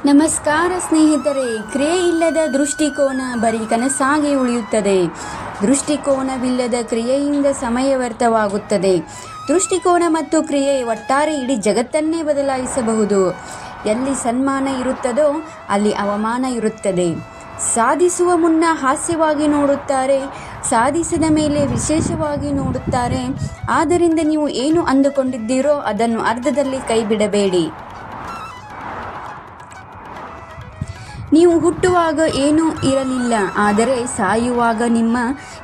ನಮಸ್ಕಾರ ಸ್ನೇಹಿತರೆ. ಕ್ರಿಯೆ ಇಲ್ಲದ ದೃಷ್ಟಿಕೋನ ಬರೀ ಕನಸಾಗಿ ಉಳಿಯುತ್ತದೆ. ದೃಷ್ಟಿಕೋನವಿಲ್ಲದ ಕ್ರಿಯೆಯಿಂದ ಸಮಯ ವ್ಯರ್ಥವಾಗುತ್ತದೆ. ದೃಷ್ಟಿಕೋನ ಮತ್ತು ಕ್ರಿಯೆ ಒಟ್ಟಾರೆ ಇಡೀ ಜಗತ್ತನ್ನೇ ಬದಲಾಯಿಸಬಹುದು. ಎಲ್ಲಿ ಸನ್ಮಾನ ಇರುತ್ತದೋ ಅಲ್ಲಿ ಅವಮಾನ ಇರುತ್ತದೆ. ಸಾಧಿಸುವ ಮುನ್ನ ಹಾಸ್ಯವಾಗಿ ನೋಡುತ್ತಾರೆ, ಸಾಧಿಸಿದ ಮೇಲೆ ವಿಶೇಷವಾಗಿ ನೋಡುತ್ತಾರೆ. ಆದ್ದರಿಂದ ನೀವು ಏನು ಅಂದುಕೊಂಡಿದ್ದೀರೋ ಅದನ್ನು ಅರ್ಧದಲ್ಲಿ ಕೈ ಬಿಡಬೇಡಿ. ನೀವು ಹುಟ್ಟುವಾಗ ಏನೂ ಇರಲಿಲ್ಲ, ಆದರೆ ಸಾಯುವಾಗ ನಿಮ್ಮ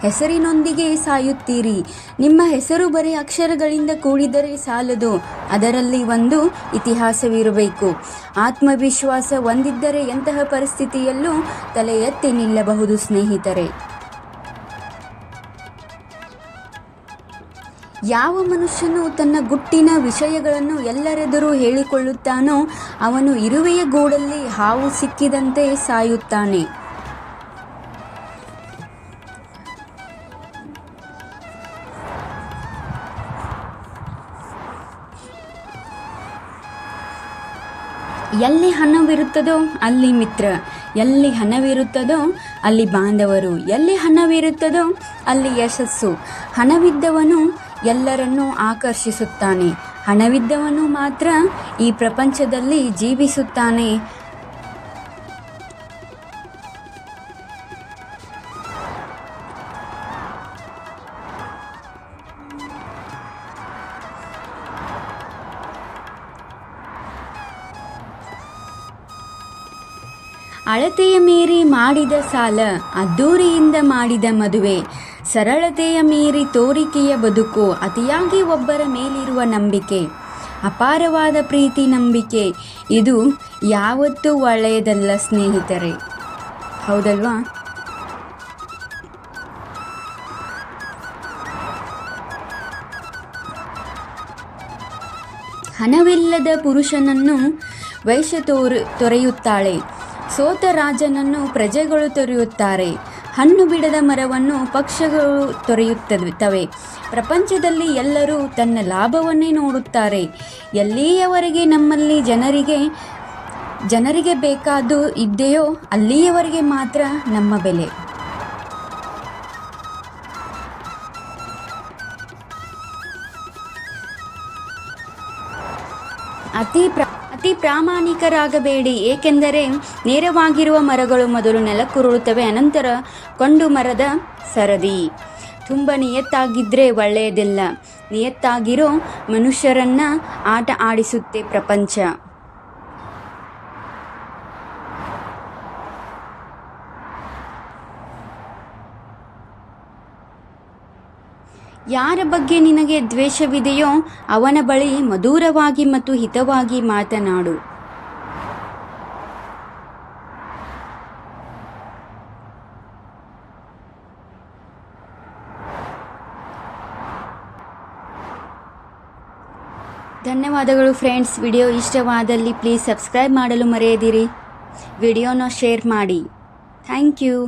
ಹೆಸರಿನೊಂದಿಗೆ ಸಾಯುತ್ತೀರಿ. ನಿಮ್ಮ ಹೆಸರು ಬರೀ ಅಕ್ಷರಗಳಿಂದ ಕೂಡಿದರೆ ಸಾಲದು, ಅದರಲ್ಲಿ ಒಂದು ಇತಿಹಾಸವಿರಬೇಕು. ಆತ್ಮವಿಶ್ವಾಸ ಹೊಂದಿದ್ದರೆ ಎಂತಹ ಪರಿಸ್ಥಿತಿಯಲ್ಲೂ ತಲೆ ಎತ್ತಿ ನಿಲ್ಲಬಹುದು ಸ್ನೇಹಿತರೆ. ಯಾವ ಮನುಷ್ಯನು ತನ್ನ ಗುಟ್ಟಿನ ವಿಷಯಗಳನ್ನು ಎಲ್ಲರೆದುರು ಹೇಳಿಕೊಳ್ಳುತ್ತಾನೋ ಅವನು ಇರುವೆಯ ಗೂಡಲ್ಲಿ ಹಾವು ಸಿಕ್ಕಿದಂತೆ ಸಾಯುತ್ತಾನೆ. ಎಲ್ಲಿ ಹಣವಿರುತ್ತದೋ ಅಲ್ಲಿ ಮಿತ್ರ, ಎಲ್ಲಿ ಹಣವಿರುತ್ತದೋ ಅಲ್ಲಿ ಬಾಂಧವರು, ಎಲ್ಲಿ ಹಣವಿರುತ್ತದೋ ಅಲ್ಲಿ ಯಶಸ್ಸು. ಹಣವಿದ್ದವನು ಎಲ್ಲರನ್ನೂ ಆಕರ್ಷಿಸುತ್ತಾನೆ. ಹಣವಿದ್ದವನು ಮಾತ್ರ ಈ ಪ್ರಪಂಚದಲ್ಲಿ ಜೀವಿಸುತ್ತಾನೆ. ಅಳತೆಯ ಮೀರಿ ಮಾಡಿದ ಸಾಲ, ಅದ್ದೂರಿಯಿಂದ ಮಾಡಿದ ಮದುವೆ, ಸರಳತೆಯ ಮೀರಿ ತೋರಿಕೆಯ ಬದುಕು, ಅತಿಯಾಗಿ ಒಬ್ಬರ ಮೇಲಿರುವ ನಂಬಿಕೆ, ಅಪಾರವಾದ ಪ್ರೀತಿ ನಂಬಿಕೆ, ಇದು ಯಾವತ್ತೂ ಒಳ್ಳೆಯದಲ್ಲ ಸ್ನೇಹಿತರೆ, ಹೌದಲ್ವಾ? ಹಣವಿಲ್ಲದ ಪುರುಷನನ್ನು ವೈಶ್ಯ ತೊರೆಯುತ್ತಾಳೆ, ಸೋತ ರಾಜನನ್ನು ಪ್ರಜೆಗಳು ತೊರೆಯುತ್ತಾರೆ, ಹಣ್ಣು ಬಿಡದ ಮರವನ್ನು ಪಕ್ಷಿಗಳು ತೊರೆಯುತ್ತವೆ. ಪ್ರಪಂಚದಲ್ಲಿ ಎಲ್ಲರೂ ತನ್ನ ಲಾಭವನ್ನೇ ನೋಡುತ್ತಾರೆ. ಎಲ್ಲಿಯವರೆಗೆ ನಮ್ಮಲ್ಲಿ ಜನರಿಗೆ ಬೇಕಾದ್ದು ಇದೆಯೋ ಅಲ್ಲಿಯವರೆಗೆ ಮಾತ್ರ ನಮ್ಮ ಬೆಲೆ. ಅತಿ ಪ್ರಾಮಾಣಿಕರಾಗಬೇಡಿ, ಏಕೆಂದರೆ ನೇರವಾಗಿರುವ ಮರಗಳು ಮೊದಲು ನೆಲಕ್ಕುರುಳುತ್ತವೆ, ಅನಂತರ ಕೊಂಡು ಮರದ ಸರದಿ. ತುಂಬ ನಿಯತ್ತಾಗಿದ್ದರೆ ಒಳ್ಳೆಯದಿಲ್ಲ. ನಿಯತ್ತಾಗಿರೋ ಮನುಷ್ಯರನ್ನ ಆಟ ಆಡಿಸುತ್ತೆ ಪ್ರಪಂಚ. ಯಾರ ಬಗ್ಗೆ ನಿನಗೆ ದ್ವೇಷವಿದೆಯೋ ಅವನ ಬಳಿ ಮಧುರವಾಗಿ ಮತ್ತು ಹಿತವಾಗಿ ಮಾತನಾಡು. ಧನ್ಯವಾದಗಳು ಫ್ರೆಂಡ್ಸ್. ವಿಡಿಯೋ ಇಷ್ಟವಾದಲ್ಲಿ ಪ್ಲೀಸ್ ಸಬ್ಸ್ಕ್ರೈಬ್ ಮಾಡಲು ಮರೆಯದಿರಿ. ವಿಡಿಯೋನ ಶೇರ್ ಮಾಡಿ. Thank you.